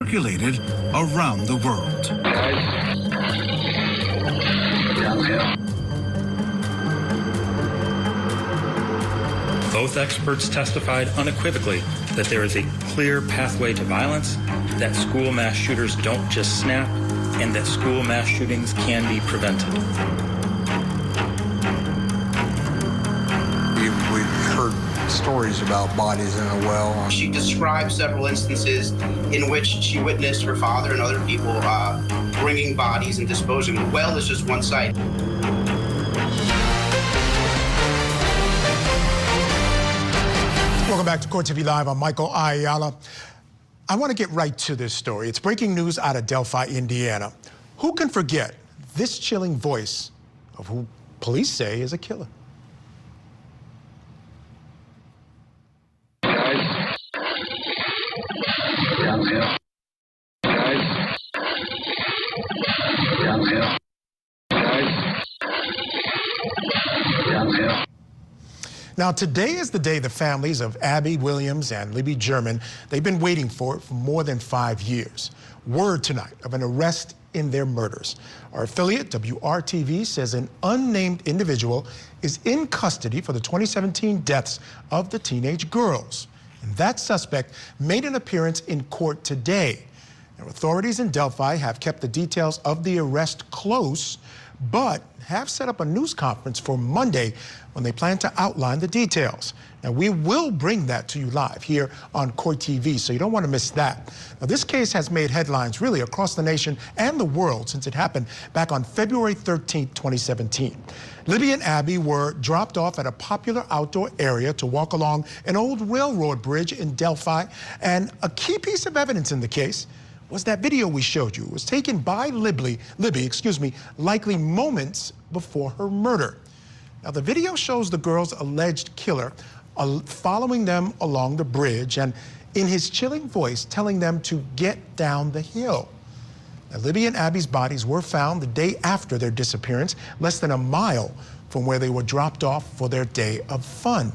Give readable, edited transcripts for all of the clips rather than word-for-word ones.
circulated around the world. Both experts testified unequivocally that there is a clear pathway to violence, that school mass shooters don't just snap, and that school mass shootings can be prevented. We've heard stories about bodies in a well. She described several instances in which she witnessed her father and other people bringing bodies and disposing them. The well is just one site. Welcome back to Court TV Live. I'm Michael Ayala. I want to get right to this story. It's breaking news out of Delphi, Indiana. Who can forget this chilling voice of who police say is a killer? Guys. Downhill. Guys. Downhill. Guys. Downhill. Now, today is the day the families of Abby Williams and Libby German, they've been waiting for more than 5 years. Word tonight of an arrest in their murders. Our affiliate, WRTV, says an unnamed individual is in custody for the 2017 deaths of the teenage girls. And that suspect made an appearance in court today. Now, authorities in Delphi have kept the details of the arrest close, but have set up a news conference for Monday when they plan to outline the details. Now, we will bring that to you live here on Court TV, so you don't want to miss that. Now, this case has made headlines really across the nation and the world since it happened back on February 13, 2017. Libby and Abby were dropped off at a popular outdoor area to walk along an old railroad bridge in Delphi, and a key piece of evidence in the case was that video we showed you. It was taken by Libby, likely moments before her murder. Now, the video shows the girl's alleged killer following them along the bridge and in his chilling voice telling them to get down the hill. Now, Libby and Abby's bodies were found the day after their disappearance, less than a mile from where they were dropped off for their day of fun.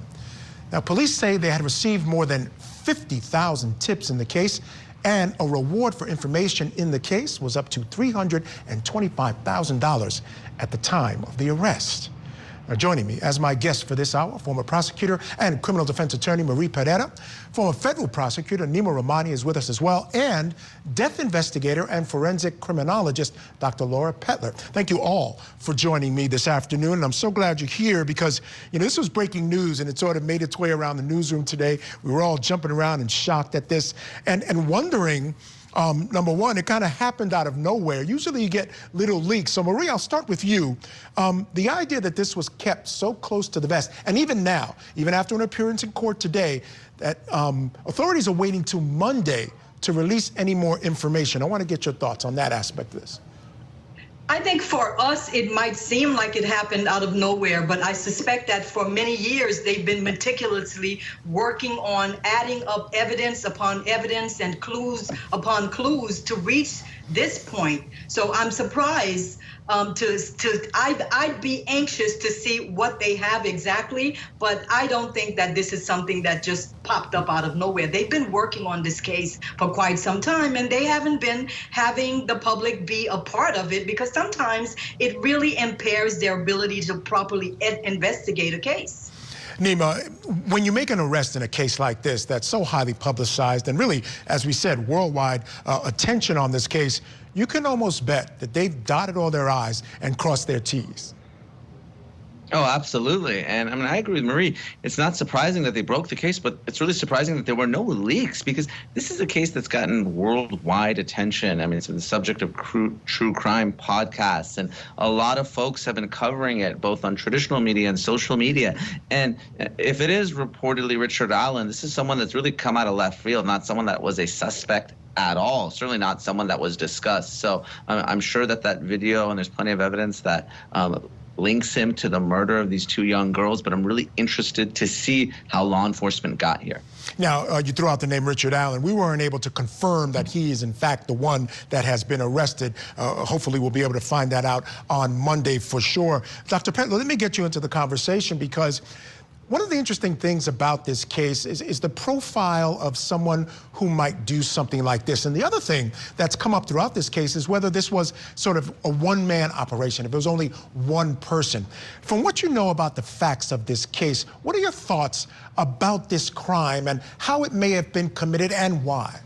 Now, police say they had received more than 50,000 tips in the case, and a reward for information in the case was up to $325,000 at the time of the arrest. Now, joining me as my guest for this hour, former prosecutor and criminal defense attorney Marie Pettler, former federal prosecutor Nima Rahmani is with us as well, and death investigator and forensic criminologist Dr. Laura Pettler. Thank you all for joining me this afternoon, and I'm so glad you're here because, you know, this was breaking news and it sort of made its way around the newsroom today. We were all jumping around and shocked at this and wondering, number one, it kind of happened out of nowhere. Usually you get little leaks. So Marie, I'll start with you. The idea that this was kept so close to the vest, and even now, even after an appearance in court today, that authorities are waiting till Monday to release any more information. I want to get your thoughts on that aspect of this. I think for us, it might seem like it happened out of nowhere, but I suspect that for many years, they've been meticulously working on adding up evidence upon evidence and clues upon clues to reach this point. So I'm surprised I'd be anxious to see what they have exactly, but I don't think that this is something that just popped up out of nowhere. They've been working on this case for quite some time, and they haven't been having the public be a part of it because sometimes it really impairs their ability to properly investigate a case. Nima, when you make an arrest in a case like this that's so highly publicized and really, as we said, worldwide attention on this case, you can almost bet that they've dotted all their I's and crossed their T's. Oh, absolutely. And I mean, I agree with Marie. It's not surprising that they broke the case, but it's really surprising that there were no leaks because this is a case that's gotten worldwide attention. I mean, it's been the subject of true crime podcasts, and a lot of folks have been covering it both on traditional media and social media. And if it is reportedly Richard Allen, this is someone that's really come out of left field, not someone that was a suspect at all, certainly not someone that was discussed. So I'm sure that that video, and there's plenty of evidence that links him to the murder of these two young girls, but I'm really interested to see how law enforcement got here. Now, you threw out the name Richard Allen. We weren't able to confirm that he is, in fact, the one that has been arrested. Hopefully, we'll be able to find that out on Monday for sure. Dr. Pettler, let me get you into the conversation because One of the interesting things about this case is the profile of someone who might do something like this. And the other thing that's come up throughout this case is whether this was sort of a one-man operation, if it was only one person. From what you know about the facts of this case, what are your thoughts about this crime and how it may have been committed and why?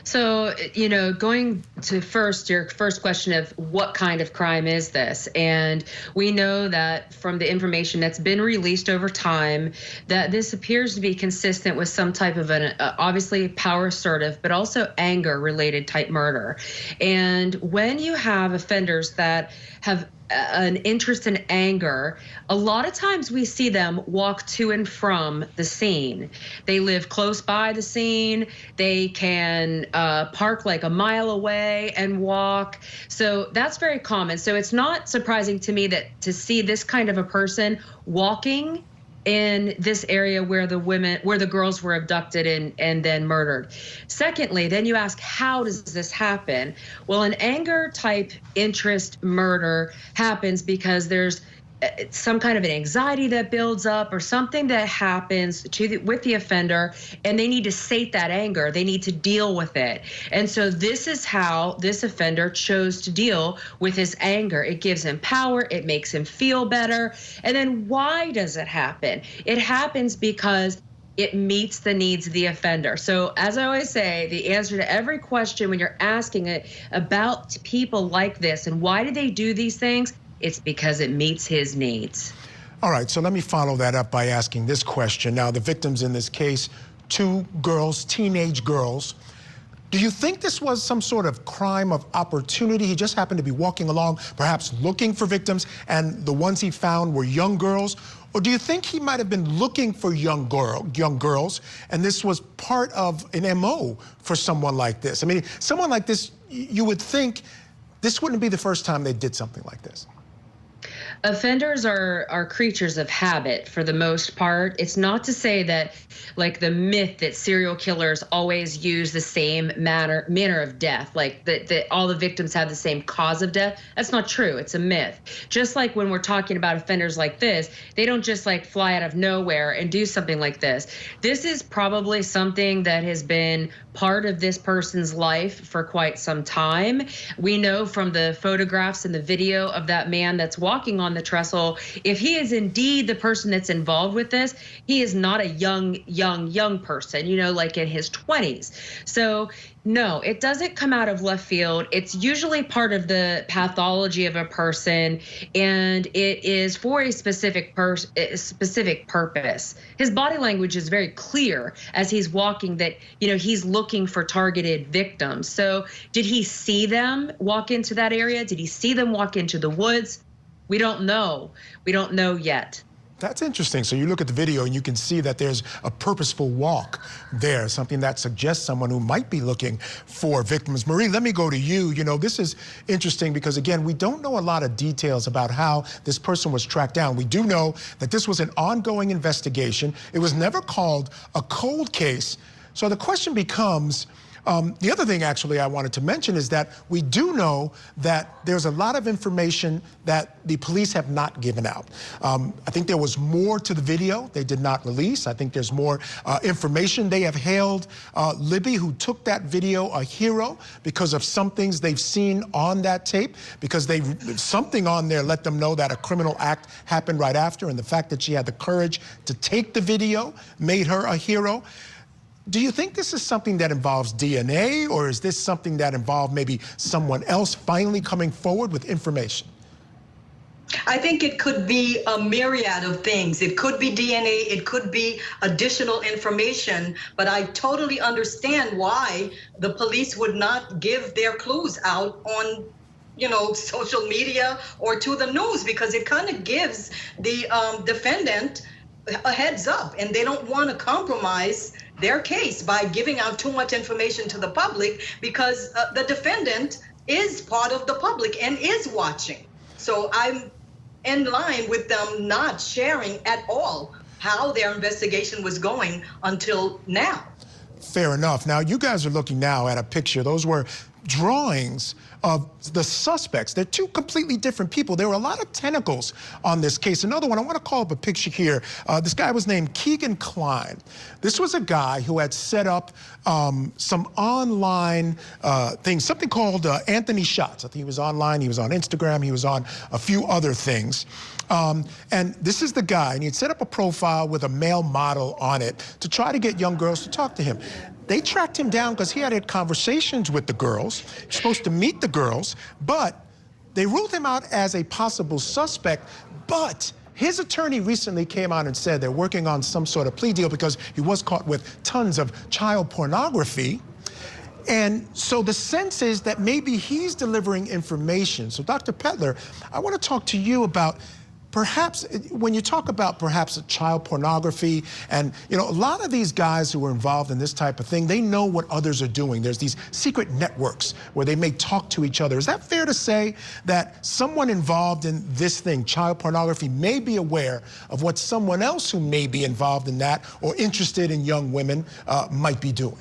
So, you know, going to your first question of what kind of crime is this? And we know that from the information that's been released over time, that this appears to be consistent with some type of an obviously power assertive, but also anger related type murder. And when you have offenders that have an interest in anger, a lot of times we see them walk to and from the scene. They live close by the scene. They can park like a mile away and walk. So that's very common. So it's not surprising to me that to see this kind of a person walking in this area where the girls were abducted and then murdered. Secondly, then you ask, how does this happen? Well, an anger type interest murder happens because there's some kind of an anxiety that builds up or something that happens with the offender, and they need to sate that anger. They need to deal with it. And so this is how this offender chose to deal with his anger. It gives him power. It makes him feel better. And then why does it happen? It happens because it meets the needs of the offender. So as I always say, the answer to every question when you're asking it about people like this and why do they do these things, it's because it meets his needs. All right, so let me follow that up by asking this question. Now, the victims in this case, two girls, teenage girls. Do you think this was some sort of crime of opportunity? He just happened to be walking along, perhaps looking for victims, and the ones he found were young girls? Or do you think he might have been looking for young girls, and this was part of an MO for someone like this? I mean, someone like this, you would think this wouldn't be the first time they did something like this. Offenders are creatures of habit for the most part. It's not to say that, like the myth that serial killers always use the same manner of death, like that all the victims have the same cause of death. That's not true. It's a myth. Just like when we're talking about offenders like this, they don't just like fly out of nowhere and do something like this. This is probably something that has been part of this person's life for quite some time. We know from the photographs and the video of that man that's walking on the trestle, if he is indeed the person that's involved with this, he is not a young person, you know, like in his 20s. So no, it doesn't come out of left field. It's usually part of the pathology of a person, and it is for a specific purpose. His body language is very clear as he's walking that, you know, he's looking for targeted victims. So did he see them walk into that area? Did he see them walk into the woods? We don't know. We don't know yet. That's interesting. So you look at the video and you can see that there's a purposeful walk there, something that suggests someone who might be looking for victims. Marie, let me go to you. You know, this is interesting because, again, we don't know a lot of details about how this person was tracked down. We do know that this was an ongoing investigation. It was never called a cold case. So the question becomes, the other thing, actually, I wanted to mention is that we do know that there's a lot of information that the police have not given out. I think there was more to the video they did not release. I think there's more information. They have hailed Libby, who took that video, a hero because of some things they've seen on that tape, because something on there let them know that a criminal act happened right after, and the fact that she had the courage to take the video made her a hero. Do you think this is something that involves DNA, or is this something that involved maybe someone else finally coming forward with information? I think it could be a myriad of things. It could be DNA, it could be additional information, but I totally understand why the police would not give their clues out on, you know, social media or to the news, because it kind of gives the defendant a heads up, and they don't want to compromise their case by giving out too much information to the public, because the defendant is part of the public and is watching. So I'm in line with them not sharing at all how their investigation was going until now. Fair enough. Now, you guys are looking now at a picture. Those were drawings of the suspects. They're two completely different people. There were a lot of tentacles on this case. Another one, I want to call up a picture here. This guy was named Keegan Klein. This was a guy who had set up some online things, something called Anthony Shots. I think he was online, he was on Instagram, he was on a few other things. And this is the guy, and he had set up a profile with a male model on it to try to get young girls to talk to him. They tracked him down because he had conversations with the girls. He was supposed to meet the girls, but they ruled him out as a possible suspect. But his attorney recently came out and said they're working on some sort of plea deal because he was caught with tons of child pornography. And so the sense is that maybe he's delivering information. So Dr. Pettler, I want to talk to you about perhaps, when you talk about perhaps child pornography, and a lot of these guys who are involved in this type of thing, they know what others are doing. There's these secret networks where they may talk to each other. Is that fair to say that someone involved in this thing, child pornography, may be aware of what someone else who may be involved in that or interested in young women might be doing?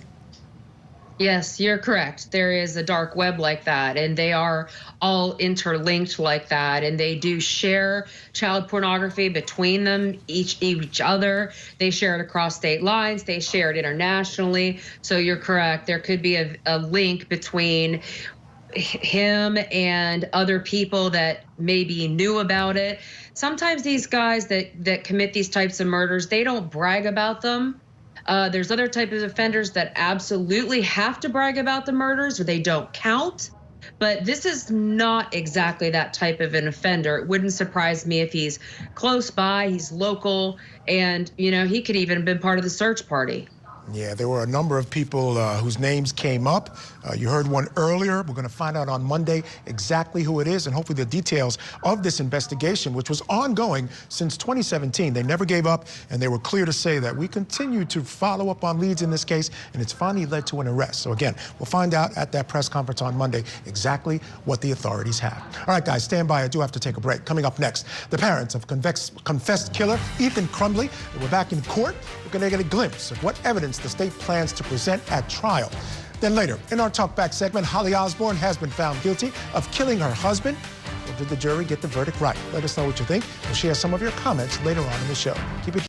Yes, you're correct. There is a dark web like that, and they are all interlinked like that, and they do share child pornography between them, each other. They share it across state lines. They share it internationally. So you're correct. There could be a link between him and other people that maybe knew about it. Sometimes these guys that commit these types of murders, they don't brag about them. There's other types of offenders that absolutely have to brag about the murders or they don't count. But this is not exactly that type of an offender. It wouldn't surprise me if he's close by, he's local, and, he could even have been part of the search party. Yeah, there were a number of people whose names came up. You heard one earlier. We're going to find out on Monday exactly who it is and hopefully the details of this investigation, which was ongoing since 2017. They never gave up, and they were clear to say that we continue to follow up on leads in this case, and it's finally led to an arrest. So again, we'll find out at that press conference on Monday exactly what the authorities have. All right, guys, stand by. I do have to take a break. Coming up next, the parents of confessed killer Ethan Crumbley. We're back in court. We're going to get a glimpse of what evidence the state plans to present at trial. Then later, in our Talk Back segment, Holly Osborne has been found guilty of killing her husband. Or did the jury get the verdict right? Let us know what you think. We'll share some of your comments later on in the show. Keep it